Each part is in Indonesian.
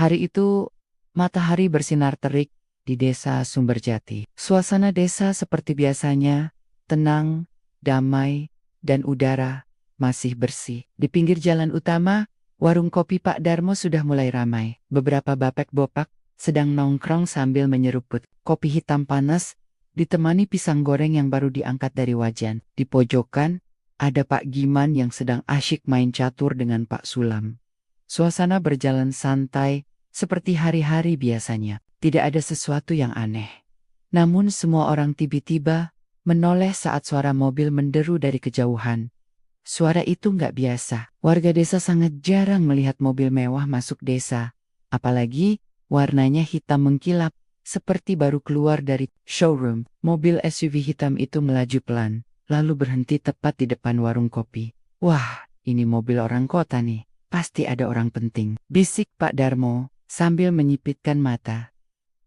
Hari itu, matahari bersinar terik di desa Sumberjati. Suasana desa seperti biasanya, tenang, damai, dan udara masih bersih. Di pinggir jalan utama, warung kopi Pak Darmo sudah mulai ramai. Beberapa bapek-bopak sedang nongkrong sambil menyeruput kopi hitam panas, ditemani pisang goreng yang baru diangkat dari wajan. Di pojokan, ada Pak Giman yang sedang asyik main catur dengan Pak Sulam. Suasana berjalan santai, seperti hari-hari biasanya. Tidak ada sesuatu yang aneh. Namun semua orang tiba-tiba menoleh saat suara mobil menderu dari kejauhan. Suara itu nggak biasa. Warga desa sangat jarang melihat mobil mewah masuk desa. Apalagi warnanya hitam mengkilap, seperti baru keluar dari showroom. Mobil SUV hitam itu melaju pelan, lalu berhenti tepat di depan warung kopi. Wah, ini mobil orang kota nih. Pasti ada orang penting, bisik Pak Darmo sambil menyipitkan mata.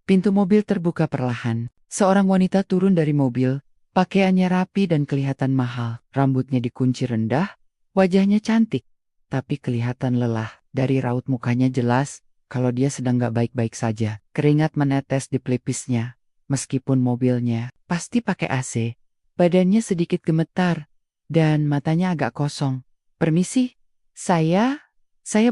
Pintu mobil terbuka perlahan. Seorang wanita turun dari mobil. Pakaiannya rapi dan kelihatan mahal. Rambutnya dikunci rendah. Wajahnya cantik, tapi kelihatan lelah. Dari raut mukanya jelas kalau dia sedang gak baik-baik saja. Keringat menetes di pelipisnya. Meskipun mobilnya pasti pakai AC. Badannya sedikit gemetar dan matanya agak kosong. Permisi, saya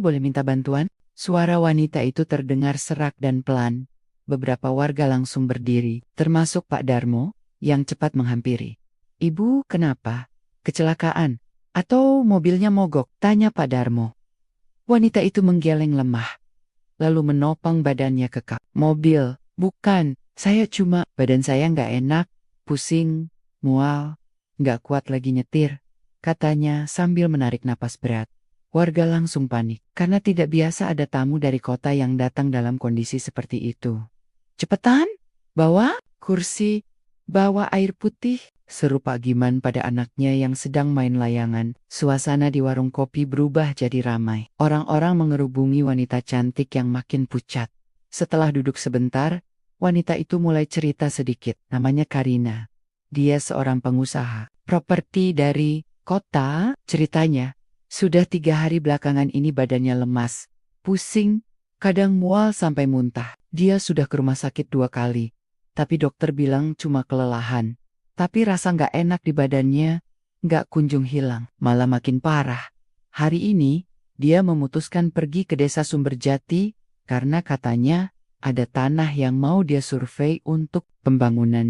boleh minta bantuan? Suara wanita itu terdengar serak dan pelan. Beberapa warga langsung berdiri, termasuk Pak Darmo, yang cepat menghampiri. Ibu, kenapa? Kecelakaan? Atau mobilnya mogok? Tanya Pak Darmo. Wanita itu menggeleng lemah, lalu menopang badannya ke kap. Mobil? Bukan, badan saya nggak enak, pusing, mual, nggak kuat lagi nyetir, katanya sambil menarik napas berat. Warga langsung panik, karena tidak biasa ada tamu dari kota yang datang dalam kondisi seperti itu. Cepetan, bawa kursi, bawa air putih, seru Pak Giman pada anaknya yang sedang main layangan. Suasana di warung kopi berubah jadi ramai. Orang-orang mengerubungi wanita cantik yang makin pucat. Setelah duduk sebentar, wanita itu mulai cerita sedikit. Namanya Karina. Dia seorang pengusaha properti dari kota, ceritanya. Sudah 3 hari belakangan ini badannya lemas, pusing, kadang mual sampai muntah. Dia sudah ke rumah sakit 2 kali, tapi dokter bilang cuma kelelahan. Tapi rasa nggak enak di badannya nggak kunjung hilang, malah makin parah. Hari ini, dia memutuskan pergi ke desa Sumberjati karena katanya ada tanah yang mau dia survei untuk pembangunan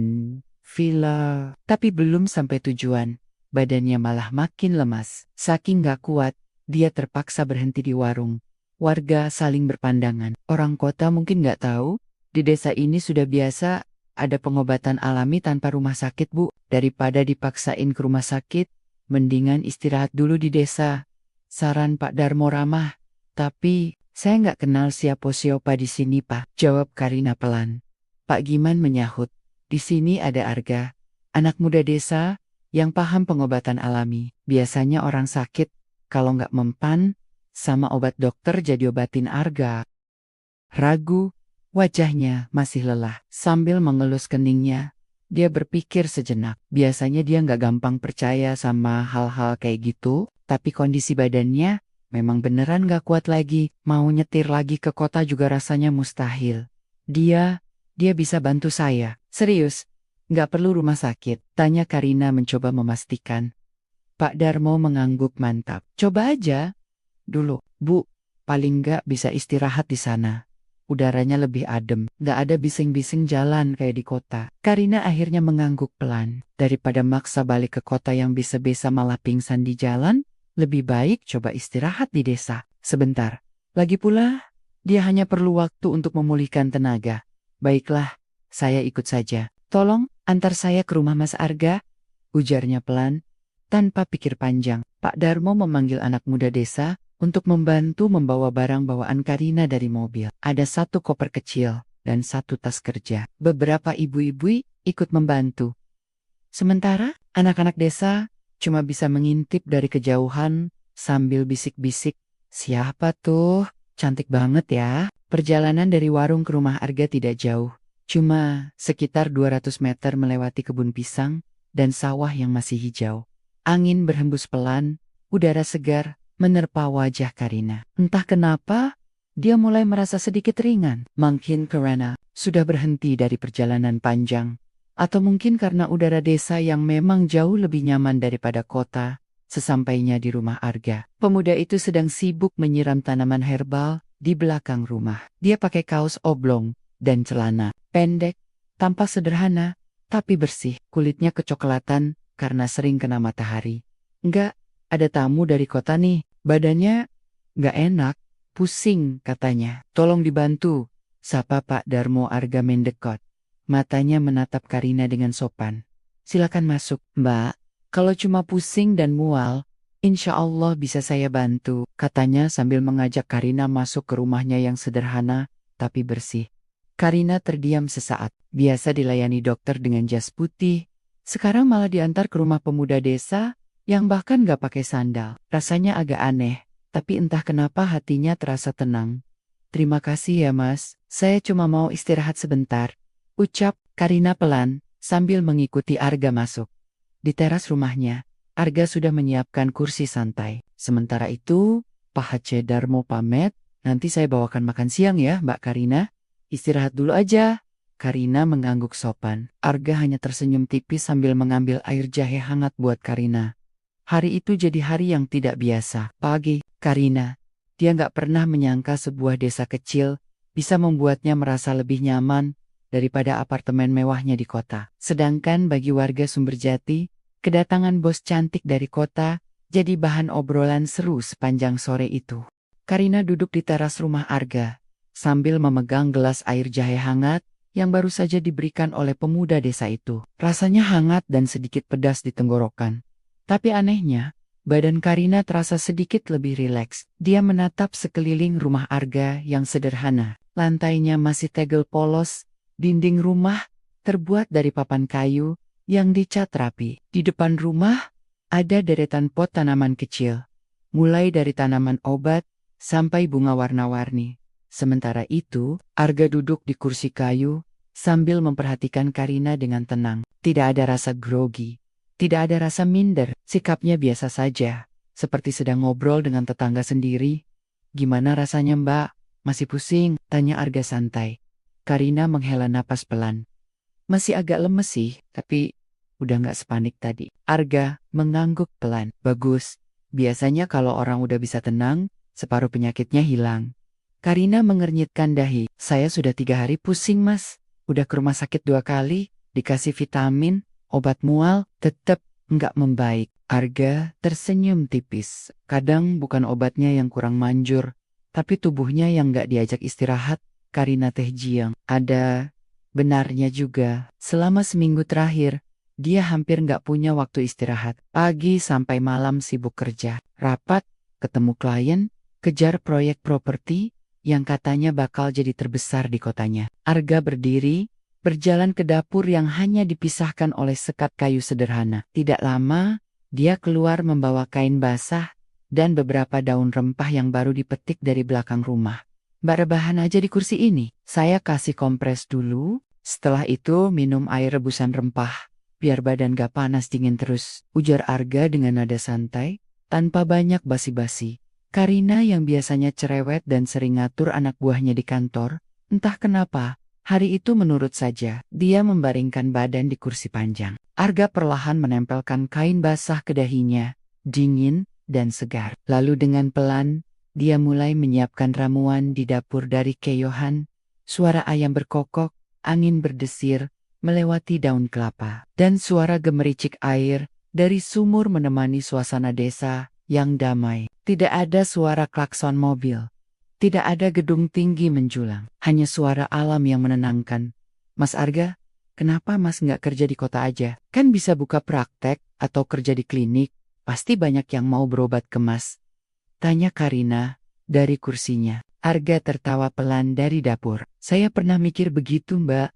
villa. Tapi belum sampai tujuan. Badannya malah makin lemas. Saking gak kuat, dia terpaksa berhenti di warung. Warga saling berpandangan. Orang kota mungkin gak tahu, di desa ini sudah biasa ada pengobatan alami tanpa rumah sakit, Bu. Daripada dipaksain ke rumah sakit, mendingan istirahat dulu di desa. Saran Pak Darmo ramah. Tapi, saya gak kenal siapa di sini, Pak, jawab Karina pelan. Pak Giman menyahut, di sini ada Arga, anak muda desa, yang paham pengobatan alami. Biasanya orang sakit, kalau nggak mempan, sama obat dokter jadi obatin Arga. Ragu, wajahnya masih lelah. Sambil mengelus keningnya, dia berpikir sejenak. Biasanya dia nggak gampang percaya sama hal-hal kayak gitu, tapi kondisi badannya memang beneran nggak kuat lagi. Mau nyetir lagi ke kota juga rasanya mustahil. Dia bisa bantu saya. Serius? Nggak perlu rumah sakit, tanya Karina mencoba memastikan. Pak Darmo mengangguk mantap. Coba aja dulu, Bu. Paling nggak bisa istirahat di sana. Udaranya lebih adem, nggak ada bising-bising jalan kayak di kota. Karina akhirnya mengangguk pelan. Daripada maksa balik ke kota yang bisa-bisa malah pingsan di jalan, lebih baik coba istirahat di desa. Sebentar. Lagi pula, dia hanya perlu waktu untuk memulihkan tenaga. Baiklah, saya ikut saja. Tolong, antar saya ke rumah Mas Arga, ujarnya pelan, tanpa pikir panjang. Pak Darmo memanggil anak muda desa untuk membantu membawa barang bawaan Karina dari mobil. Ada 1 koper kecil dan 1 tas kerja. Beberapa ibu-ibu ikut membantu. Sementara, anak-anak desa cuma bisa mengintip dari kejauhan sambil bisik-bisik. Siapa tuh? Cantik banget ya. Perjalanan dari warung ke rumah Arga tidak jauh. Cuma sekitar 200 meter melewati kebun pisang dan sawah yang masih hijau. Angin berhembus pelan, udara segar menerpa wajah Karina. Entah kenapa, Dia mulai merasa sedikit ringan. Mungkin karena sudah berhenti dari perjalanan panjang. Atau mungkin karena udara desa yang memang jauh lebih nyaman daripada kota. Sesampainya di rumah Arga, pemuda itu sedang sibuk menyiram tanaman herbal di belakang rumah. Dia pakai kaos oblong dan celana pendek, tampak sederhana, tapi bersih. Kulitnya kecoklatan karena sering kena matahari. Enggak, ada tamu dari kota nih. Badannya enggak enak, pusing katanya. Tolong dibantu, sapa Pak Darmo Arga mendekot. Matanya menatap Karina dengan sopan. Silakan masuk, Mbak. Kalau cuma pusing dan mual, insya Allah bisa saya bantu, katanya sambil mengajak Karina masuk ke rumahnya yang sederhana, tapi bersih. Karina terdiam sesaat. Biasa dilayani dokter dengan jas putih, sekarang malah diantar ke rumah pemuda desa yang bahkan gak pakai sandal. Rasanya agak aneh, tapi entah kenapa hatinya terasa tenang. Terima kasih ya Mas, saya cuma mau istirahat sebentar, ucap Karina pelan sambil mengikuti Arga masuk. Di teras rumahnya, Arga sudah menyiapkan kursi santai. Sementara itu, Pak Hace Darmo pamit, nanti saya bawakan makan siang ya Mbak Karina. Istirahat dulu aja. Karina mengangguk sopan. Arga hanya tersenyum tipis sambil mengambil air jahe hangat buat Karina. Hari itu jadi hari yang tidak biasa. Pagi, Karina. Dia nggak pernah menyangka sebuah desa kecil bisa membuatnya merasa lebih nyaman daripada apartemen mewahnya di kota. Sedangkan bagi warga Sumberjati, kedatangan bos cantik dari kota jadi bahan obrolan seru sepanjang sore itu. Karina duduk di teras rumah Arga, sambil memegang gelas air jahe hangat yang baru saja diberikan oleh pemuda desa itu. Rasanya hangat dan sedikit pedas di tenggorokan. Tapi anehnya, badan Karina terasa sedikit lebih rileks. Dia menatap sekeliling rumah Arga yang sederhana. Lantainya masih tegel polos, dinding rumah terbuat dari papan kayu yang dicat rapi. Di depan rumah ada deretan pot tanaman kecil, mulai dari tanaman obat sampai bunga warna-warni. Sementara itu, Arga duduk di kursi kayu sambil memperhatikan Karina dengan tenang. Tidak ada rasa grogi, tidak ada rasa minder, sikapnya biasa saja, seperti sedang ngobrol dengan tetangga sendiri. Gimana rasanya Mbak? Masih pusing? Tanya Arga santai. Karina menghela napas pelan. Masih agak lemes sih, tapi udah gak sepanik tadi. Arga mengangguk pelan. Bagus, biasanya kalau orang udah bisa tenang, separuh penyakitnya hilang. Karina mengernyitkan dahi. Saya sudah 3 hari pusing Mas. Udah ke rumah sakit 2 kali, dikasih vitamin, obat mual, tetep nggak membaik. Arga tersenyum tipis. Kadang bukan obatnya yang kurang manjur, tapi tubuhnya yang nggak diajak istirahat. Karina teh jiang. Ada benarnya juga. Selama seminggu terakhir, dia hampir nggak punya waktu istirahat. Pagi sampai malam sibuk kerja, rapat, ketemu klien, kejar proyek properti yang katanya bakal jadi terbesar di kotanya. Arga berdiri, berjalan ke dapur yang hanya dipisahkan oleh sekat kayu sederhana. Tidak lama, dia keluar membawa kain basah dan beberapa daun rempah yang baru dipetik dari belakang rumah. Mbak rebahan aja di kursi ini, saya kasih kompres dulu, setelah itu minum air rebusan rempah, biar badan gak panas dingin terus, ujar Arga dengan nada santai, tanpa banyak basi-basi. Karina yang biasanya cerewet dan sering ngatur anak buahnya di kantor, entah kenapa, hari itu menurut saja, dia membaringkan badan di kursi panjang. Arga perlahan menempelkan kain basah ke dahinya, dingin dan segar. Lalu dengan pelan, dia mulai menyiapkan ramuan di dapur dari keyohan. Suara ayam berkokok, angin berdesir, melewati daun kelapa, dan suara gemericik air dari sumur menemani suasana desa yang damai. Tidak ada suara klakson mobil. Tidak ada gedung tinggi menjulang. Hanya suara alam yang menenangkan. Mas Arga, kenapa Mas nggak kerja di kota aja? Kan bisa buka praktek atau kerja di klinik. Pasti banyak yang mau berobat ke Mas. Tanya Karina dari kursinya. Arga tertawa pelan dari dapur. Saya pernah mikir begitu Mbak.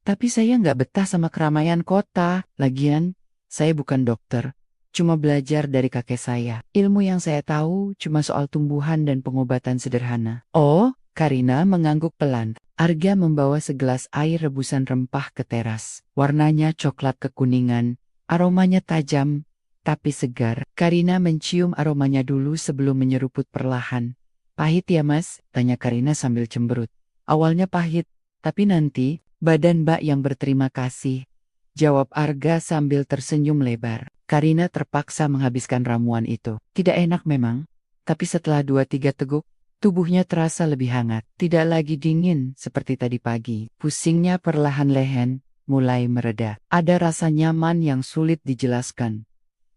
Tapi saya nggak betah sama keramaian kota. Lagian, saya bukan dokter. Cuma belajar dari kakek saya. Ilmu yang saya tahu cuma soal tumbuhan dan pengobatan sederhana. Oh, Karina mengangguk pelan. Arga membawa segelas air rebusan rempah ke teras. Warnanya coklat kekuningan, aromanya tajam, tapi segar. Karina mencium aromanya dulu sebelum menyeruput perlahan. Pahit ya Mas? Tanya Karina sambil cemberut. Awalnya pahit, tapi nanti, badan Mbak yang berterima kasih. Jawab Arga sambil tersenyum lebar. Karina terpaksa menghabiskan ramuan itu. Tidak enak memang, tapi setelah 2-3 teguk, tubuhnya terasa lebih hangat. Tidak lagi dingin seperti tadi pagi. Pusingnya perlahan lehen mulai mereda. Ada rasa nyaman yang sulit dijelaskan.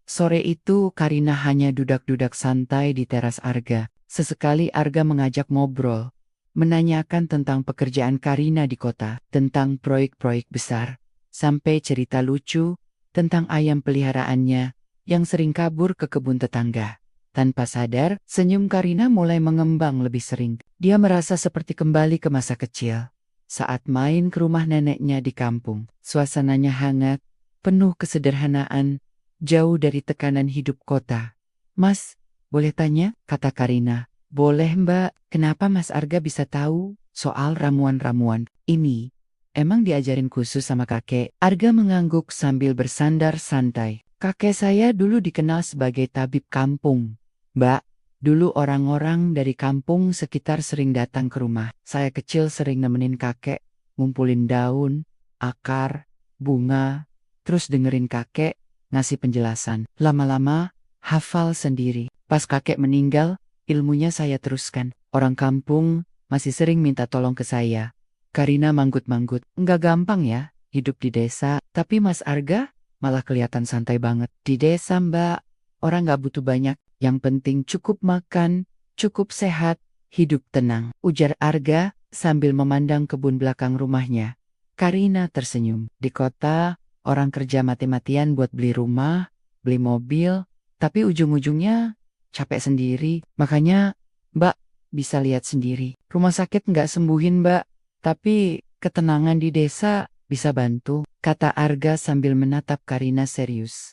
Sore itu Karina hanya dudak-dudak santai di teras Arga. Sesekali Arga mengajak ngobrol, menanyakan tentang pekerjaan Karina di kota, tentang proyek-proyek besar, sampai cerita lucu tentang ayam peliharaannya yang sering kabur ke kebun tetangga. Tanpa sadar, senyum Karina mulai mengembang lebih sering. Dia merasa seperti kembali ke masa kecil. Saat main ke rumah neneknya di kampung, suasananya hangat, penuh kesederhanaan, jauh dari tekanan hidup kota. Mas, boleh tanya? Kata Karina. Boleh Mbak, kenapa Mas Arga bisa tahu soal ramuan-ramuan ini? Emang diajarin khusus sama kakek? Arga mengangguk sambil bersandar santai. Kakek saya dulu dikenal sebagai tabib kampung. Mbak, dulu orang-orang dari kampung sekitar sering datang ke rumah. Saya kecil sering nemenin kakek, ngumpulin daun, akar, bunga, terus dengerin kakek ngasih penjelasan. Lama-lama, hafal sendiri. Pas kakek meninggal, ilmunya saya teruskan. Orang kampung masih sering minta tolong ke saya. Karina manggut-manggut. Enggak gampang ya, hidup di desa. Tapi Mas Arga malah kelihatan santai banget. Di desa Mbak, orang gak butuh banyak. Yang penting cukup makan, cukup sehat, hidup tenang. Ujar Arga sambil memandang kebun belakang rumahnya. Karina tersenyum. Di kota, orang kerja mati-matian buat beli rumah, beli mobil, tapi ujung-ujungnya capek sendiri. Makanya Mbak bisa lihat sendiri. Rumah sakit nggak sembuhin Mbak, tapi ketenangan di desa bisa bantu, kata Arga sambil menatap Karina serius.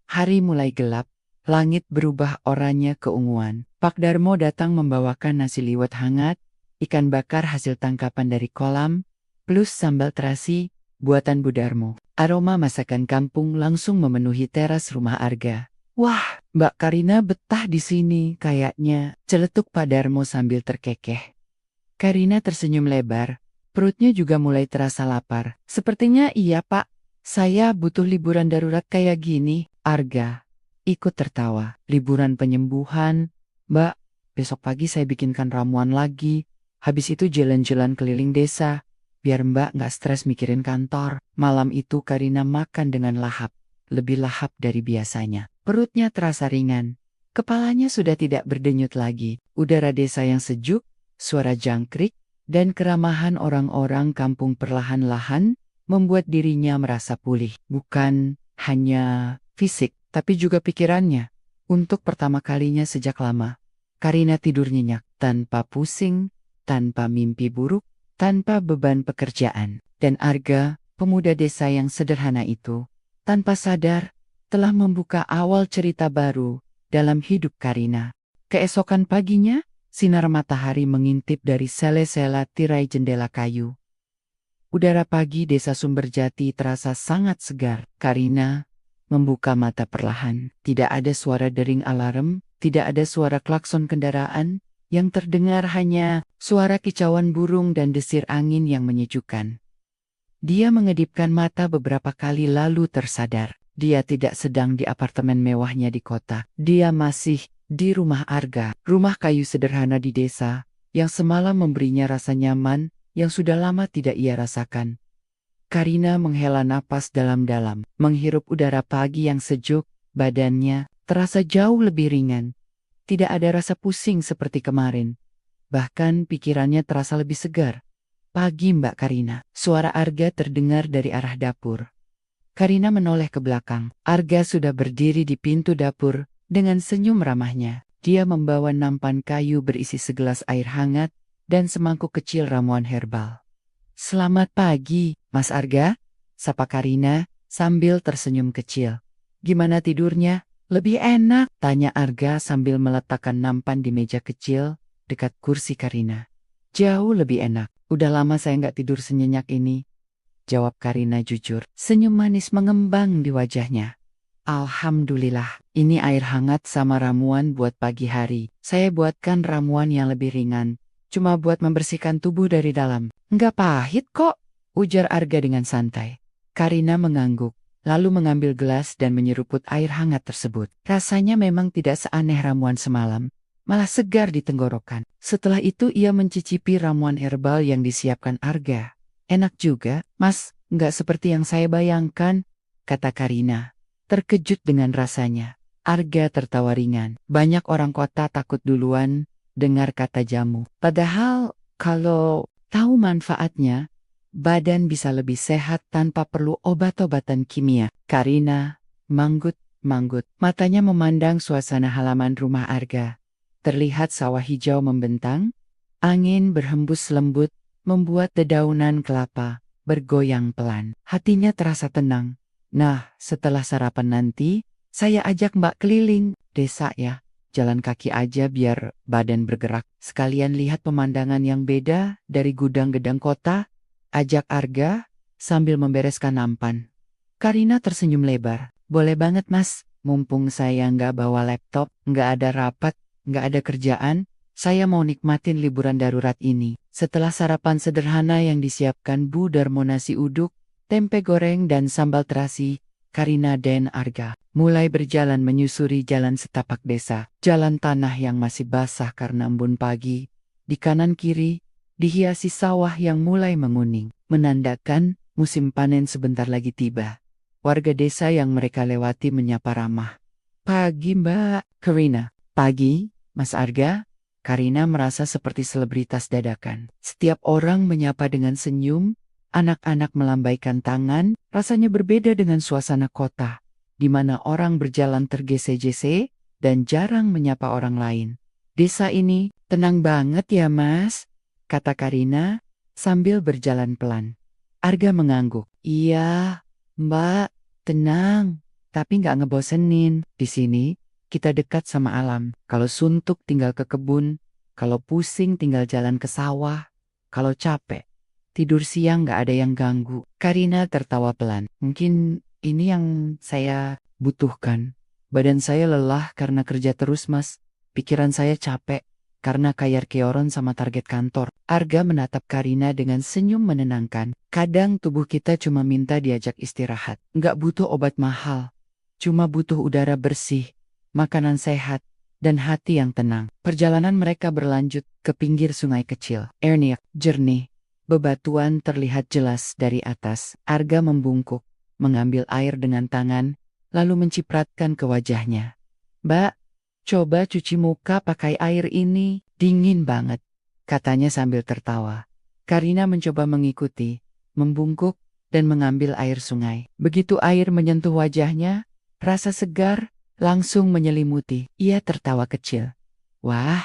Hari mulai gelap, langit berubah oranye keunguan. Pak Darmo datang membawakan nasi liwet hangat, ikan bakar hasil tangkapan dari kolam, plus sambal terasi buatan Bu Darmo. Aroma masakan kampung langsung memenuhi teras rumah Arga. Wah, Mbak Karina betah di sini kayaknya, celetuk Pak Darmo sambil terkekeh. Karina tersenyum lebar, perutnya juga mulai terasa lapar. Sepertinya iya Pak, saya butuh liburan darurat kayak gini. Arga ikut tertawa. Liburan penyembuhan, Mbak, besok pagi saya bikinkan ramuan lagi. Habis itu jalan-jalan keliling desa, biar Mbak nggak stres mikirin kantor. Malam itu Karina makan dengan lahap, lebih lahap dari biasanya. Perutnya terasa ringan, kepalanya sudah tidak berdenyut lagi. Udara desa yang sejuk, suara jangkrik, dan keramahan orang-orang kampung perlahan-lahan membuat dirinya merasa pulih. Bukan hanya fisik, tapi juga pikirannya. Untuk pertama kalinya sejak lama, Karina tidur nyenyak, tanpa pusing, tanpa mimpi buruk, tanpa beban pekerjaan. Dan Arga, pemuda desa yang sederhana itu, tanpa sadar, telah membuka awal cerita baru dalam hidup Karina. Keesokan paginya, sinar matahari mengintip dari sela-sela tirai jendela kayu. Udara pagi desa Sumberjati terasa sangat segar. Karina membuka mata perlahan. Tidak ada suara dering alarm, tidak ada suara klakson kendaraan, yang terdengar hanya suara kicauan burung dan desir angin yang menyejukkan. Dia mengedipkan mata beberapa kali lalu tersadar. Dia tidak sedang di apartemen mewahnya di kota. Dia masih di rumah Arga, rumah kayu sederhana di desa, yang semalam memberinya rasa nyaman, yang sudah lama tidak ia rasakan. Karina menghela napas dalam-dalam, menghirup udara pagi yang sejuk, badannya terasa jauh lebih ringan. Tidak ada rasa pusing seperti kemarin. Bahkan pikirannya terasa lebih segar. Pagi Mbak Karina, suara Arga terdengar dari arah dapur. Karina menoleh ke belakang. Arga sudah berdiri di pintu dapur dengan senyum ramahnya. Dia membawa nampan kayu berisi segelas air hangat dan semangkuk kecil ramuan herbal. Selamat pagi, Mas Arga, sapa Karina sambil tersenyum kecil. Gimana tidurnya? Lebih enak, tanya Arga sambil meletakkan nampan di meja kecil dekat kursi Karina. Jauh lebih enak, udah lama saya nggak tidur senyenyak ini, jawab Karina jujur. Senyum manis mengembang di wajahnya. Alhamdulillah, Ini air hangat sama ramuan buat pagi hari. Saya buatkan ramuan yang lebih ringan. Cuma buat membersihkan tubuh dari dalam. Nggak pahit kok, ujar Arga dengan santai. Karina mengangguk, lalu mengambil gelas dan menyeruput air hangat tersebut. Rasanya memang tidak seaneh ramuan semalam, malah segar di tenggorokan. Setelah itu ia mencicipi ramuan herbal yang disiapkan Arga. Enak juga, Mas, nggak seperti yang saya bayangkan, kata Karina, terkejut dengan rasanya. Arga tertawa ringan. Banyak orang kota takut duluan dengar kata jamu. Padahal kalau tahu manfaatnya, badan bisa lebih sehat tanpa perlu obat-obatan kimia. Karina manggut-manggut. Matanya memandang suasana halaman rumah Arga. Terlihat sawah hijau membentang, angin berhembus lembut, membuat dedaunan kelapa bergoyang pelan. Hatinya terasa tenang. Nah, setelah sarapan nanti, saya ajak Mbak keliling desa ya. Jalan kaki aja biar badan bergerak. Sekalian lihat pemandangan yang beda dari gudang-gedang kota, ajak Arga sambil membereskan nampan. Karina tersenyum lebar. Boleh banget Mas, mumpung saya nggak bawa laptop, nggak ada rapat, nggak ada kerjaan, saya mau nikmatin liburan darurat ini. Setelah sarapan sederhana yang disiapkan Bu Darmo nasi uduk, tempe goreng dan sambal terasi, Karina dan Arga mulai berjalan menyusuri jalan setapak desa. Jalan tanah yang masih basah karena embun pagi. Di kanan kiri, dihiasi sawah yang mulai menguning, menandakan musim panen sebentar lagi tiba. Warga desa yang mereka lewati menyapa ramah. Pagi Mbak Karina. Pagi, Mas Arga. Karina merasa seperti selebritas dadakan. Setiap orang menyapa dengan senyum. Anak-anak melambaikan tangan, rasanya berbeda dengan suasana kota, di mana orang berjalan tergese-gese dan jarang menyapa orang lain. Desa ini tenang banget ya Mas, kata Karina sambil berjalan pelan. Arga mengangguk. Iya, Mbak, tenang, tapi nggak ngebosenin. Di sini, kita dekat sama alam. Kalau suntuk tinggal ke kebun, kalau pusing tinggal jalan ke sawah, kalau capek tidur siang nggak ada yang ganggu. Karina tertawa pelan. Mungkin ini yang saya butuhkan. Badan saya lelah karena kerja terus Mas. Pikiran saya capek karena kayar keoron sama target kantor. Arga menatap Karina dengan senyum menenangkan. Kadang tubuh kita cuma minta diajak istirahat. Nggak butuh obat mahal. Cuma butuh udara bersih, makanan sehat, dan hati yang tenang. Perjalanan mereka berlanjut ke pinggir sungai kecil. Airnya jernih. Bebatuan terlihat jelas dari atas. Arga membungkuk, mengambil air dengan tangan, lalu mencipratkan ke wajahnya. Mbak, coba cuci muka pakai air ini, dingin banget, katanya sambil tertawa. Karina mencoba mengikuti, membungkuk, dan mengambil air sungai. Begitu air menyentuh wajahnya, rasa segar langsung menyelimuti. Ia tertawa kecil. Wah,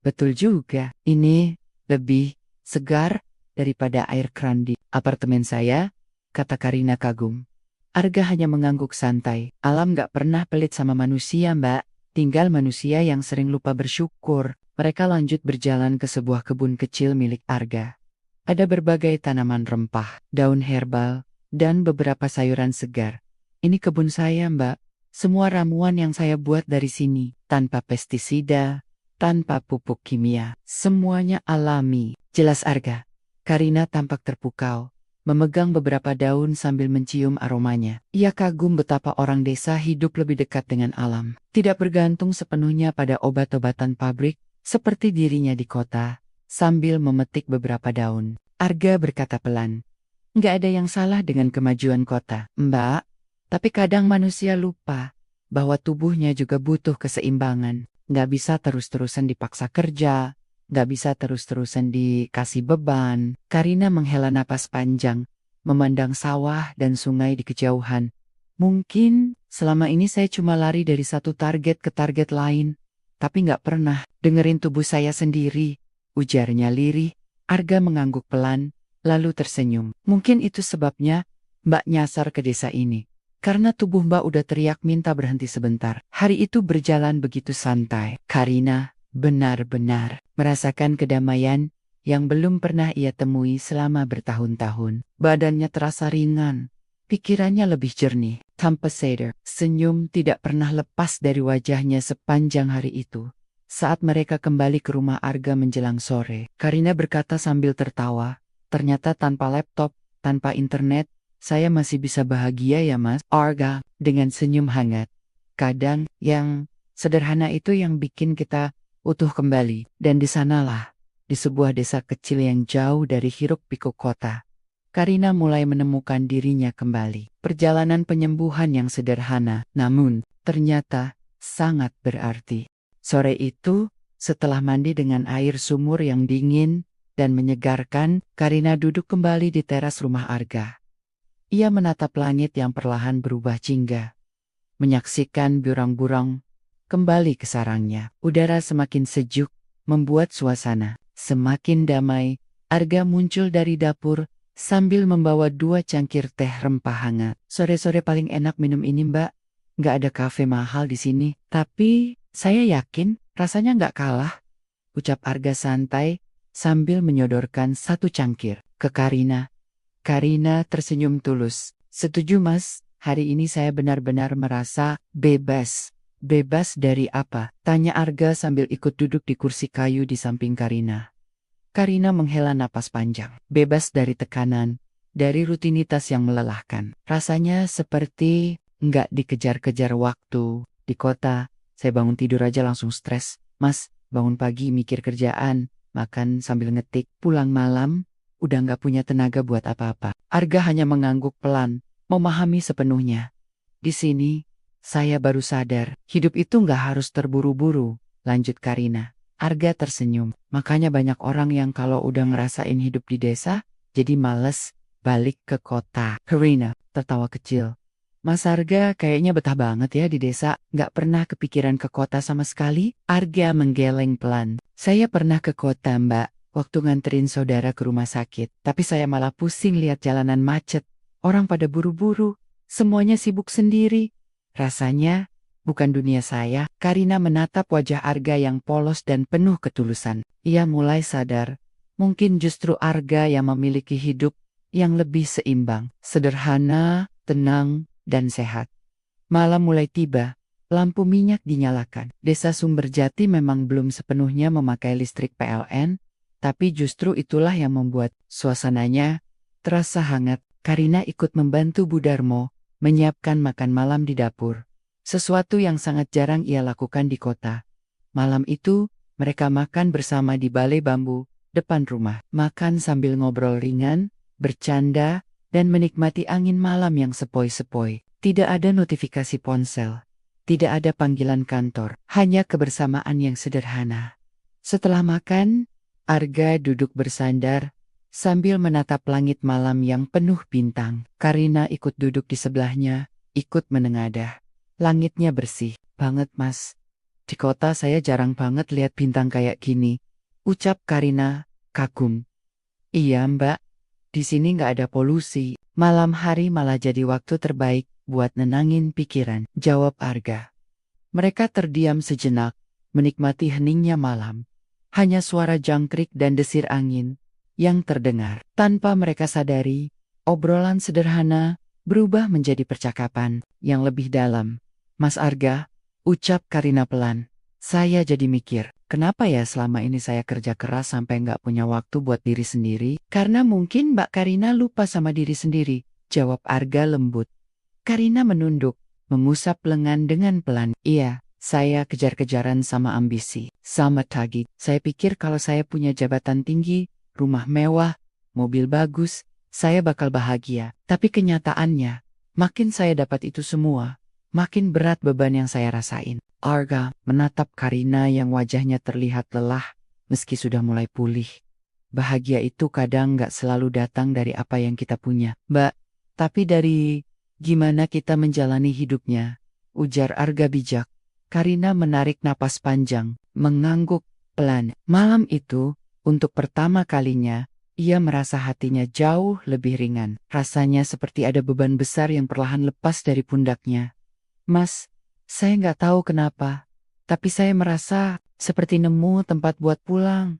betul juga, ini lebih segar daripada air keran di apartemen saya, kata Karina kagum. Arga hanya mengangguk santai. Alam gak pernah pelit sama manusia Mbak, tinggal manusia yang sering lupa bersyukur. Mereka lanjut berjalan ke sebuah kebun kecil milik Arga. Ada berbagai tanaman rempah, daun herbal, dan beberapa sayuran segar. Ini kebun saya Mbak, semua ramuan yang saya buat dari sini, tanpa pestisida, tanpa pupuk kimia, semuanya alami, jelas Arga. Karina tampak terpukau, memegang beberapa daun sambil mencium aromanya. Ia kagum betapa orang desa hidup lebih dekat dengan alam. Tidak bergantung sepenuhnya pada obat-obatan pabrik, seperti dirinya di kota, sambil memetik beberapa daun. Arga berkata pelan. Nggak ada yang salah dengan kemajuan kota, Mbak. Tapi kadang manusia lupa bahwa tubuhnya juga butuh keseimbangan. Nggak bisa terus-terusan dipaksa kerja. Gak bisa terus-terusan dikasih beban. Karina menghela napas panjang, memandang sawah dan sungai di kejauhan. Mungkin selama ini saya cuma lari dari satu target ke target lain, tapi gak pernah dengerin tubuh saya sendiri, ujarnya lirih. Arga mengangguk pelan, lalu tersenyum. Mungkin itu sebabnya Mbak nyasar ke desa ini. Karena tubuh Mbak udah teriak minta berhenti sebentar. Hari itu berjalan begitu santai. Karina benar-benar merasakan kedamaian yang belum pernah ia temui selama bertahun-tahun. Badannya terasa ringan, Pikirannya lebih jernih. Tanpa sadar, senyum tidak pernah lepas dari wajahnya sepanjang hari itu. Saat mereka kembali ke rumah Arga menjelang sore, Karina berkata sambil tertawa, "Ternyata tanpa laptop, tanpa internet, saya masih bisa bahagia ya Mas." Arga, dengan senyum hangat. Kadang, yang sederhana itu yang bikin kita utuh kembali. Dan di sanalah, di sebuah desa kecil yang jauh dari hiruk-pikuk kota, Karina mulai menemukan dirinya kembali. Perjalanan penyembuhan yang sederhana, namun ternyata sangat berarti. Sore itu, setelah mandi dengan air sumur yang dingin dan menyegarkan, Karina duduk kembali di teras rumah Arga. Ia menatap langit yang perlahan berubah jingga, menyaksikan burung-burung kembali ke sarangnya. Udara semakin sejuk, membuat suasana semakin damai. Arga muncul dari dapur sambil membawa 2 cangkir teh rempah hangat. "Sore-sore paling enak minum ini Mbak. Nggak ada kafe mahal di sini. Tapi saya yakin rasanya nggak kalah," ucap Arga santai sambil menyodorkan 1 cangkir ke Karina. Karina tersenyum tulus. "Setuju Mas, hari ini saya benar-benar merasa bebas." "Bebas dari apa?" tanya Arga sambil ikut duduk di kursi kayu di samping Karina. Karina menghela napas panjang. "Bebas dari tekanan, dari rutinitas yang melelahkan. Rasanya seperti nggak dikejar-kejar waktu. Di kota, saya bangun tidur aja langsung stres. Mas, bangun pagi mikir kerjaan, makan sambil ngetik, pulang malam, udah nggak punya tenaga buat apa-apa." Arga hanya mengangguk pelan, memahami sepenuhnya. "Di sini, saya baru sadar, hidup itu nggak harus terburu-buru," lanjut Karina. Arga tersenyum. "Makanya banyak orang yang kalau udah ngerasain hidup di desa, jadi males balik ke kota." Karina tertawa kecil. "Mas Arga kayaknya betah banget ya di desa, nggak pernah kepikiran ke kota sama sekali?" Arga menggeleng pelan. "Saya pernah ke kota Mbak, waktu nganterin saudara ke rumah sakit. Tapi saya malah pusing lihat jalanan macet. Orang pada buru-buru, semuanya sibuk sendiri. Rasanya bukan dunia saya." Karina menatap wajah Arga yang polos dan penuh ketulusan. Ia mulai sadar, mungkin justru Arga yang memiliki hidup yang lebih seimbang, sederhana, tenang, dan sehat. Malam mulai tiba, lampu minyak dinyalakan. Desa Sumberjati memang belum sepenuhnya memakai listrik PLN, tapi justru itulah yang membuat suasananya terasa hangat. Karina ikut membantu Bu Darmo menyiapkan makan malam di dapur. Sesuatu yang sangat jarang ia lakukan di kota. Malam itu, mereka makan bersama di balai bambu depan rumah. Makan sambil ngobrol ringan, bercanda, dan menikmati angin malam yang sepoi-sepoi. Tidak ada notifikasi ponsel. Tidak ada panggilan kantor. Hanya kebersamaan yang sederhana. Setelah makan, Arga duduk bersandar sambil menatap langit malam yang penuh bintang. Karina ikut duduk di sebelahnya, ikut menengadah. "Langitnya bersih banget Mas. Di kota saya jarang banget lihat bintang kayak gini," ucap Karina kagum. "Iya Mbak, di sini nggak ada polusi. Malam hari malah jadi waktu terbaik buat nenangin pikiran," jawab Arga. Mereka terdiam sejenak, menikmati heningnya malam. Hanya suara jangkrik dan desir angin yang terdengar. Tanpa mereka sadari, obrolan sederhana berubah menjadi percakapan yang lebih dalam. "Mas Arga," ucap Karina pelan, "saya jadi mikir, kenapa ya selama ini saya kerja keras sampai nggak punya waktu buat diri sendiri?" "Karena mungkin Mbak Karina lupa sama diri sendiri," jawab Arga lembut. Karina menunduk, mengusap lengan dengan pelan. "Iya, saya kejar-kejaran sama ambisi, sama target. Saya pikir kalau saya punya jabatan tinggi, rumah mewah, mobil bagus, saya bakal bahagia. Tapi kenyataannya, makin saya dapat itu semua, makin berat beban yang saya rasain." Arga menatap Karina yang wajahnya terlihat lelah meski sudah mulai pulih. "Bahagia itu kadang nggak selalu datang dari apa yang kita punya, Mbak, tapi dari gimana kita menjalani hidupnya," ujar Arga bijak. Karina menarik napas panjang, mengangguk pelan. Malam itu, untuk pertama kalinya, ia merasa hatinya jauh lebih ringan. Rasanya seperti ada beban besar yang perlahan lepas dari pundaknya. "Mas, saya nggak tahu kenapa, tapi saya merasa seperti nemu tempat buat pulang,"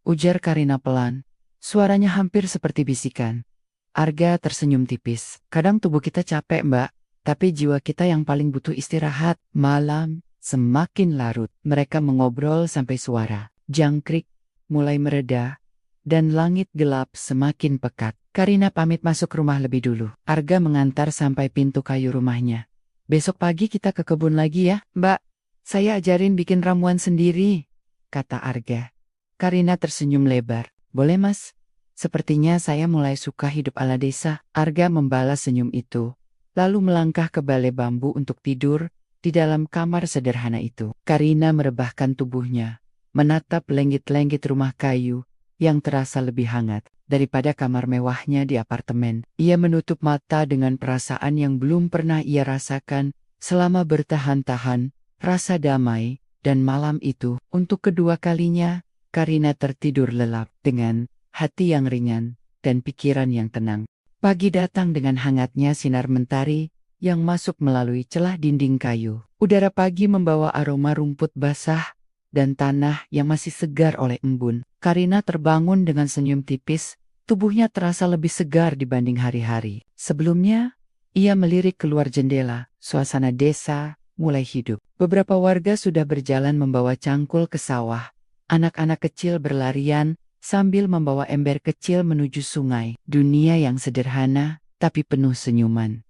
ujar Karina pelan. Suaranya hampir seperti bisikan. Arga tersenyum tipis. Kadang tubuh kita capek, Mbak, tapi jiwa kita yang paling butuh istirahat. Malam semakin larut. Mereka mengobrol sampai suara jangkrik mulai mereda dan langit gelap semakin pekat. Karina pamit masuk rumah lebih dulu. Arga mengantar sampai pintu kayu rumahnya. Besok pagi kita ke kebun lagi ya, Mbak. Saya ajarin bikin ramuan sendiri, kata Arga. Karina tersenyum lebar. Boleh, Mas? Sepertinya saya mulai suka hidup ala desa. Arga membalas senyum itu, lalu melangkah ke balai bambu untuk tidur di dalam kamar sederhana itu. Karina merebahkan tubuhnya, menatap lenggit-lenggit rumah kayu yang terasa lebih hangat daripada kamar mewahnya di apartemen. Ia menutup mata dengan perasaan yang belum pernah ia rasakan selama bertahan-tahan, rasa damai, dan malam itu, untuk kedua kalinya, Karina tertidur lelap dengan hati yang ringan dan pikiran yang tenang. Pagi datang dengan hangatnya sinar mentari yang masuk melalui celah dinding kayu. Udara pagi membawa aroma rumput basah dan tanah yang masih segar oleh embun. Karina terbangun dengan senyum tipis, tubuhnya terasa lebih segar dibanding hari-hari sebelumnya. Ia melirik keluar jendela, suasana desa mulai hidup. Beberapa warga sudah berjalan membawa cangkul ke sawah. Anak-anak kecil berlarian sambil membawa ember kecil menuju sungai. Dunia yang sederhana, tapi penuh senyuman.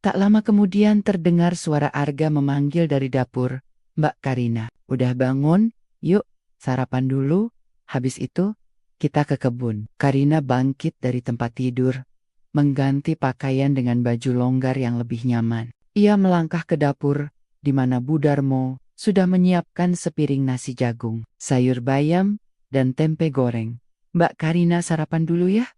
Tak lama kemudian terdengar suara Arga memanggil dari dapur. Mbak Karina, udah bangun? Yuk, sarapan dulu. Habis itu, kita ke kebun. Karina bangkit dari tempat tidur, mengganti pakaian dengan baju longgar yang lebih nyaman. Ia melangkah ke dapur, di mana Bu Darmo sudah menyiapkan sepiring nasi jagung, sayur bayam, dan tempe goreng. Mbak Karina sarapan dulu ya,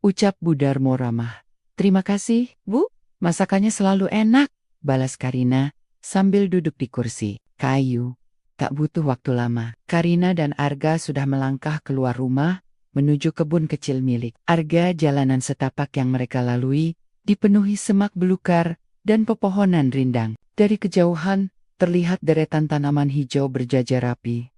ucap Bu Darmo ramah. Terima kasih, Bu. Masakannya selalu enak, balas Karina sambil duduk di kursi kayu. Tak butuh waktu lama, Karina dan Arga sudah melangkah keluar rumah, menuju kebun kecil milik Arga. Jalanan setapak yang mereka lalui dipenuhi semak belukar dan pepohonan rindang. Dari kejauhan, terlihat deretan tanaman hijau berjajar rapi.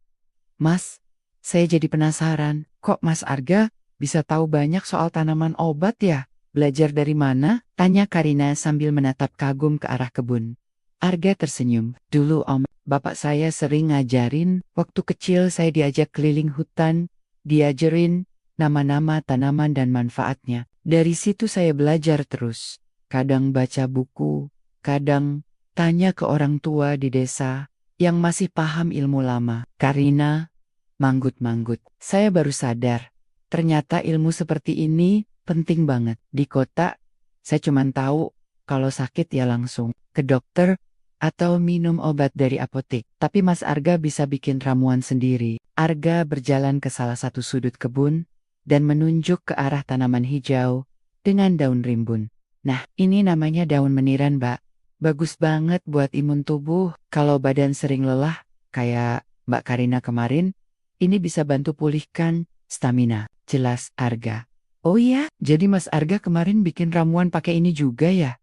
Mas, saya jadi penasaran, kok Mas Arga bisa tahu banyak soal tanaman obat ya? Belajar dari mana? Tanya Karina sambil menatap kagum ke arah kebun. Arga tersenyum. Dulu Om, bapak saya sering ngajarin, waktu kecil saya diajak keliling hutan, diajarin nama-nama tanaman dan manfaatnya. Dari situ saya belajar terus. Kadang baca buku, kadang tanya ke orang tua di desa yang masih paham ilmu lama. Karina manggut-manggut. Saya baru sadar, ternyata ilmu seperti ini penting banget. Di kota, saya cuma tahu kalau sakit ya langsung ke dokter atau minum obat dari apotek. Tapi Mas Arga bisa bikin ramuan sendiri. Arga berjalan ke salah satu sudut kebun dan menunjuk ke arah tanaman hijau dengan daun rimbun. Nah, ini namanya daun meniran, Mbak. Bagus banget buat imun tubuh. Kalau badan sering lelah, kayak Mbak Karina kemarin, ini bisa bantu pulihkan stamina. Jelas Arga. Oh iya, jadi Mas Arga kemarin bikin ramuan pakai ini juga ya?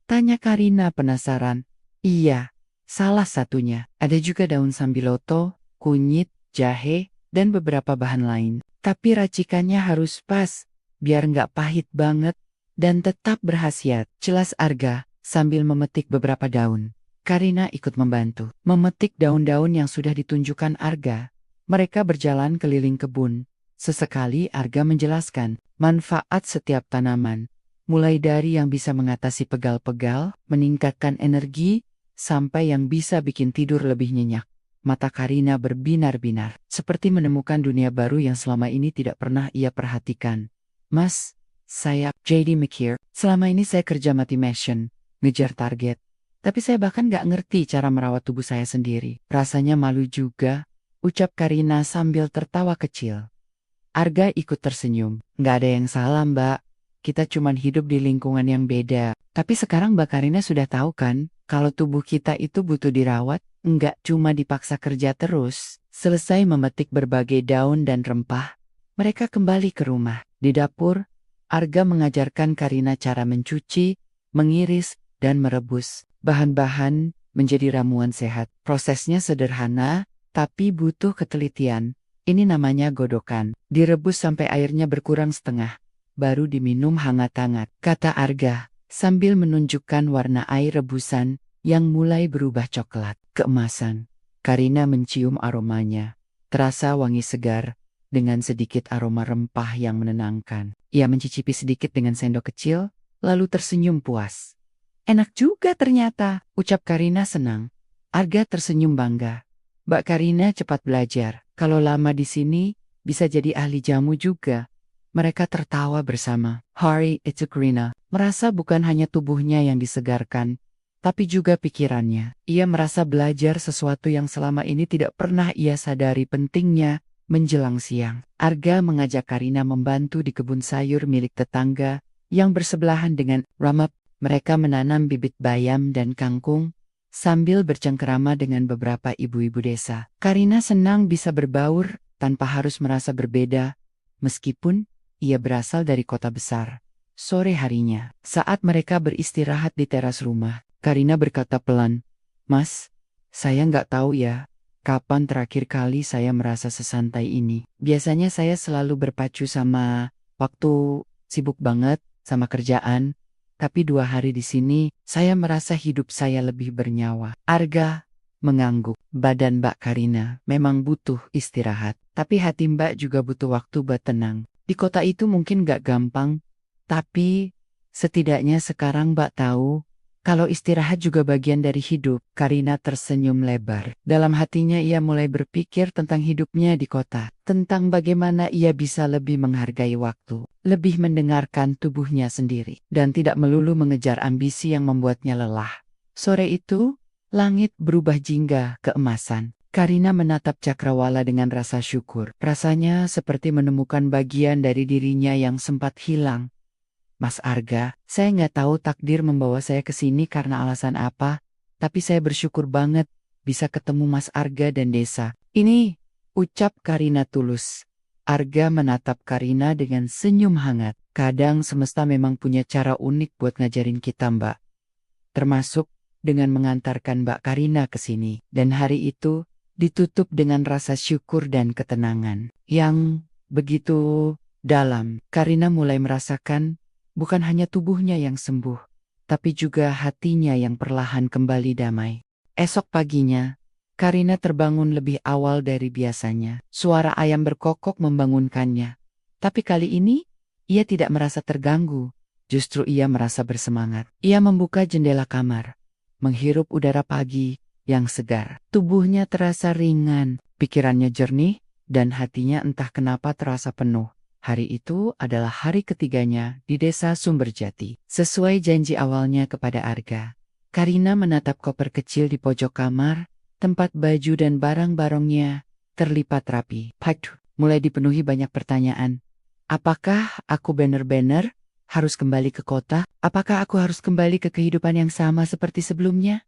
Tanya Karina penasaran. Iya, salah satunya. Ada juga daun sambiloto, kunyit, jahe, dan beberapa bahan lain. Tapi racikannya harus pas, biar nggak pahit banget, dan tetap berkhasiat. Jelas Arga, sambil memetik beberapa daun. Karina ikut membantu. Memetik daun-daun yang sudah ditunjukkan Arga. Mereka berjalan keliling kebun. Sesekali Arga menjelaskan manfaat setiap tanaman, mulai dari yang bisa mengatasi pegal-pegal, meningkatkan energi, sampai yang bisa bikin tidur lebih nyenyak. Mata Karina berbinar-binar, seperti menemukan dunia baru yang selama ini tidak pernah ia perhatikan. Mas, saya JD McKeer. Selama ini saya kerja mati mission, ngejar target. Tapi saya bahkan gak ngerti cara merawat tubuh saya sendiri. Rasanya malu juga, ucap Karina sambil tertawa kecil. Arga ikut tersenyum. Nggak ada yang salah, Mbak. Kita cuman hidup di lingkungan yang beda. Tapi sekarang Mbak Karina sudah tahu kan, kalau tubuh kita itu butuh dirawat, nggak cuma dipaksa kerja terus. Selesai memetik berbagai daun dan rempah, mereka kembali ke rumah. Di dapur, Arga mengajarkan Karina cara mencuci, mengiris, dan merebus bahan-bahan menjadi ramuan sehat. Prosesnya sederhana, tapi butuh ketelitian. Ini namanya godokan. Direbus sampai airnya berkurang setengah. baru diminum hangat-hangat, kata Arga, sambil menunjukkan warna air rebusan yang mulai berubah coklat keemasan. Karina mencium aromanya. Terasa wangi segar, dengan sedikit aroma rempah yang menenangkan. Ia mencicipi sedikit dengan sendok kecil, lalu tersenyum puas. Enak juga ternyata, ucap Karina senang. Arga tersenyum bangga. Mbak Karina cepat belajar. Kalau lama di sini, bisa jadi ahli jamu juga. Mereka tertawa bersama. Hari itu Karina merasa bukan hanya tubuhnya yang disegarkan, tapi juga pikirannya. Ia merasa belajar sesuatu yang selama ini tidak pernah ia sadari pentingnya menjelang siang. Arga mengajak Karina membantu di kebun sayur milik tetangga yang bersebelahan dengan Ramap. Mereka menanam bibit bayam dan kangkung sambil bercengkerama dengan beberapa ibu-ibu desa. Karina senang bisa berbaur tanpa harus merasa berbeda, meskipun ia berasal dari kota besar. Sore harinya, saat mereka beristirahat di teras rumah, Karina berkata pelan, "Mas, saya nggak tahu ya, kapan terakhir kali saya merasa sesantai ini. Biasanya saya selalu berpacu sama waktu sibuk banget sama kerjaan, tapi 2 hari di sini, saya merasa hidup saya lebih bernyawa." Arga mengangguk. Badan Mbak Karina memang butuh istirahat, tapi hati Mbak juga butuh waktu buat tenang. Di kota itu mungkin gak gampang, tapi setidaknya sekarang Mbak tahu kalau istirahat juga bagian dari hidup. Karina tersenyum lebar. Dalam hatinya ia mulai berpikir tentang hidupnya di kota, tentang bagaimana ia bisa lebih menghargai waktu, lebih mendengarkan tubuhnya sendiri, dan tidak melulu mengejar ambisi yang membuatnya lelah. Sore itu, langit berubah jingga keemasan. Karina menatap cakrawala dengan rasa syukur. Rasanya seperti menemukan bagian dari dirinya yang sempat hilang. Mas Arga, saya nggak tahu takdir membawa saya ke sini karena alasan apa, tapi saya bersyukur banget bisa ketemu Mas Arga dan desa ini, ucap Karina tulus. Arga menatap Karina dengan senyum hangat. Kadang semesta memang punya cara unik buat ngajarin kita, Mbak. Termasuk dengan mengantarkan Mbak Karina ke sini. Dan hari itu ditutup dengan rasa syukur dan ketenangan yang begitu dalam. Karina mulai merasakan bukan hanya tubuhnya yang sembuh, tapi juga hatinya yang perlahan kembali damai. Esok paginya, Karina terbangun lebih awal dari biasanya. Suara ayam berkokok membangunkannya. Tapi kali ini, ia tidak merasa terganggu. Justru ia merasa bersemangat. Ia membuka jendela kamar, menghirup udara pagi yang segar. Tubuhnya terasa ringan, pikirannya jernih, dan hatinya entah kenapa terasa penuh. Hari itu adalah hari ketiganya di desa Sumberjati. Sesuai janji awalnya kepada Arga, Karina menatap koper kecil di pojok kamar, tempat baju dan barang-barangnya terlipat rapi. Mulai dipenuhi banyak pertanyaan. Apakah aku benar-benar harus kembali ke kota? Apakah aku harus kembali ke kehidupan yang sama seperti sebelumnya?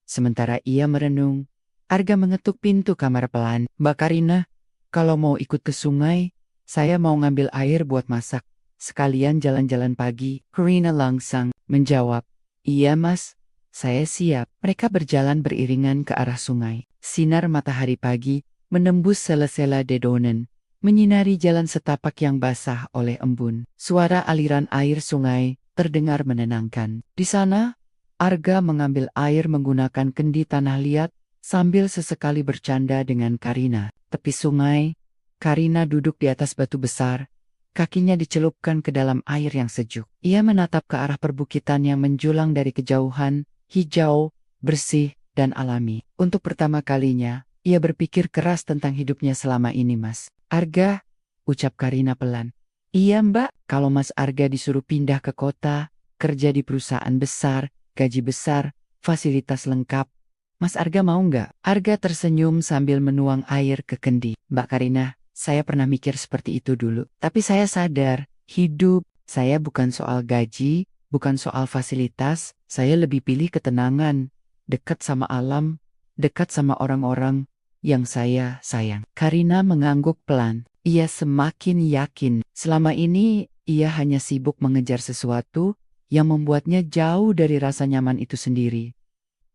Sementara ia merenung, Arga mengetuk pintu kamar pelan. "Mbak Karina, kalau mau ikut ke sungai, saya mau ngambil air buat masak. Sekalian jalan-jalan pagi." Karina langsung menjawab, "Iya mas, saya siap." Mereka berjalan beriringan ke arah sungai. Sinar matahari pagi menembus sela-sela dedonan, menyinari jalan setapak yang basah oleh embun. Suara aliran air sungai terdengar menenangkan. Di sana, Arga mengambil air menggunakan kendi tanah liat sambil sesekali bercanda dengan Karina. Tepi sungai, Karina duduk di atas batu besar, kakinya dicelupkan ke dalam air yang sejuk. Ia menatap ke arah perbukitan yang menjulang dari kejauhan, hijau, bersih, dan alami. Untuk pertama kalinya, ia berpikir keras tentang hidupnya selama ini, Mas Arga, ucap Karina pelan. "Iya mbak, kalau Mas Arga disuruh pindah ke kota, kerja di perusahaan besar, gaji besar, fasilitas lengkap, Mas Arga mau nggak?" Arga tersenyum sambil menuang air ke kendi. "Mbak Karina, saya pernah mikir seperti itu dulu. Tapi saya sadar, hidup saya bukan soal gaji, bukan soal fasilitas. Saya lebih pilih ketenangan, dekat sama alam, dekat sama orang-orang yang saya sayang." Karina mengangguk pelan. Ia semakin yakin selama ini ia hanya sibuk mengejar sesuatu yang membuatnya jauh dari rasa nyaman itu sendiri.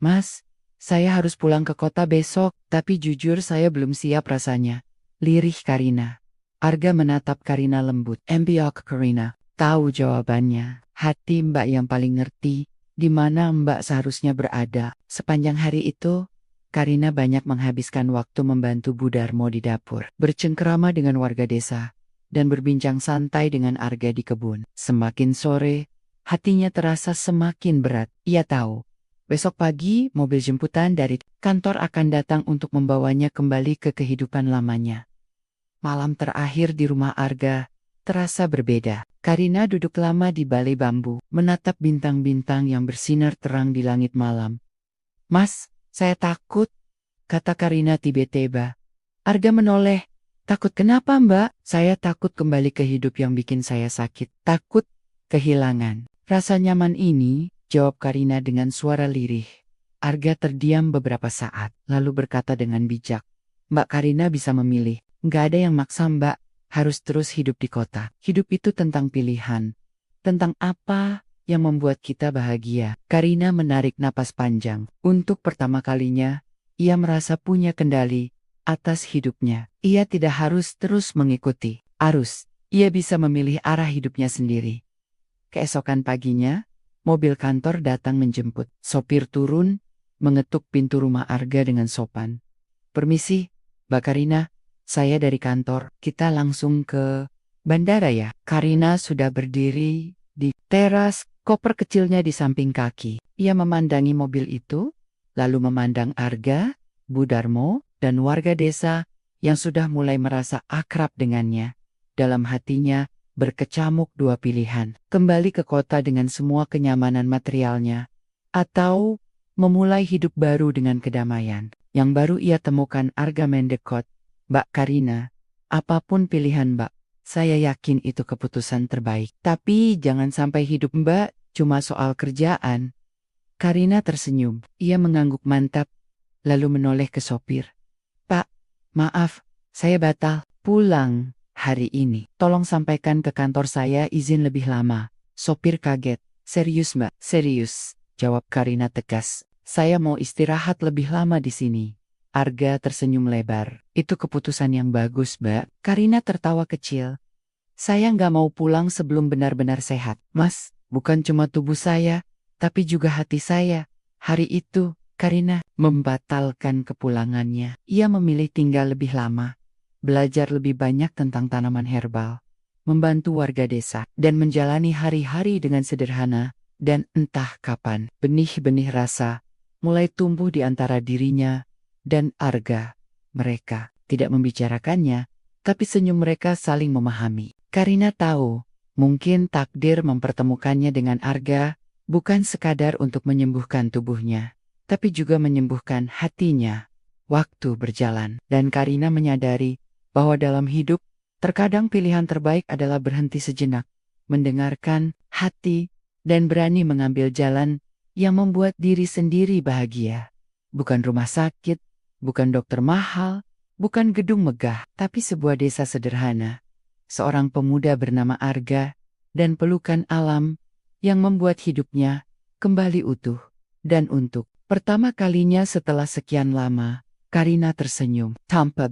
"Mas, saya harus pulang ke kota besok, tapi jujur saya belum siap rasanya," lirih Karina. Arga menatap Karina lembut. "Embiok Karina, tahu jawabannya. Hati Mbak yang paling ngerti di mana Mbak seharusnya berada. Sepanjang hari itu, Karina banyak menghabiskan waktu membantu Bu Darmo di dapur, bercengkerama dengan warga desa, dan berbincang santai dengan Arga di kebun. Semakin sore, hatinya terasa semakin berat. Ia tahu, besok pagi mobil jemputan dari kantor akan datang untuk membawanya kembali ke kehidupan lamanya. Malam terakhir di rumah Arga terasa berbeda. Karina duduk lama di balai bambu, menatap bintang-bintang yang bersinar terang di langit malam. "Mas, saya takut," kata Karina tiba-tiba. Arga menoleh. "Takut kenapa, Mbak?" "Saya takut kembali ke hidup yang bikin saya sakit. Takut kehilangan rasa nyaman ini," jawab Karina dengan suara lirih. Arga terdiam beberapa saat, lalu berkata dengan bijak, "Mbak Karina bisa memilih. Nggak ada yang maksa Mbak harus terus hidup di kota. Hidup itu tentang pilihan. Tentang apa yang membuat kita bahagia." Karina menarik napas panjang. Untuk pertama kalinya, ia merasa punya kendali atas hidupnya. Ia tidak harus terus mengikuti arus. Ia bisa memilih arah hidupnya sendiri. Keesokan paginya, mobil kantor datang menjemput. Sopir turun, mengetuk pintu rumah Arga dengan sopan. "Permisi, Mbak Karina. Saya dari kantor, kita langsung ke bandara ya?" Karina sudah berdiri di teras, koper kecilnya di samping kaki. Ia memandangi mobil itu, lalu memandang Arga, Bu Darmo, dan warga desa yang sudah mulai merasa akrab dengannya. Dalam hatinya berkecamuk dua pilihan, kembali ke kota dengan semua kenyamanan materialnya, atau memulai hidup baru dengan kedamaian. Yang baru ia temukan Arga mendekot. "Mbak Karina, apapun pilihan Mbak, saya yakin itu keputusan terbaik. Tapi jangan sampai hidup Mbak cuma soal kerjaan." Karina tersenyum. Ia mengangguk mantap, lalu menoleh ke sopir. "Pak, maaf, saya batal pulang hari ini. Tolong sampaikan ke kantor saya izin lebih lama." Sopir kaget. "Serius Mbak?" "Serius," jawab Karina tegas. "Saya mau istirahat lebih lama di sini." Arga tersenyum lebar. "Itu keputusan yang bagus, Mbak." Karina tertawa kecil. "Saya nggak mau pulang sebelum benar-benar sehat, Mas. Bukan cuma tubuh saya, tapi juga hati saya." Hari itu, Karina membatalkan kepulangannya. Ia memilih tinggal lebih lama, belajar lebih banyak tentang tanaman herbal, membantu warga desa, dan menjalani hari-hari dengan sederhana. Dan entah kapan, benih-benih rasa mulai tumbuh di antara dirinya dan Arga. Mereka tidak membicarakannya, tapi senyum mereka saling memahami. Karina tahu, mungkin takdir mempertemukannya dengan Arga bukan sekadar untuk menyembuhkan tubuhnya, tapi juga menyembuhkan hatinya. Waktu berjalan, dan Karina menyadari bahwa dalam hidup, terkadang pilihan terbaik adalah berhenti sejenak, mendengarkan hati, dan berani mengambil jalan yang membuat diri sendiri bahagia. Bukan rumah sakit, bukan dokter mahal, bukan gedung megah, tapi sebuah desa sederhana. Seorang pemuda bernama Arga, dan pelukan alam yang membuat hidupnya kembali utuh. Dan untuk pertama kalinya setelah sekian lama, Karina tersenyum tanpa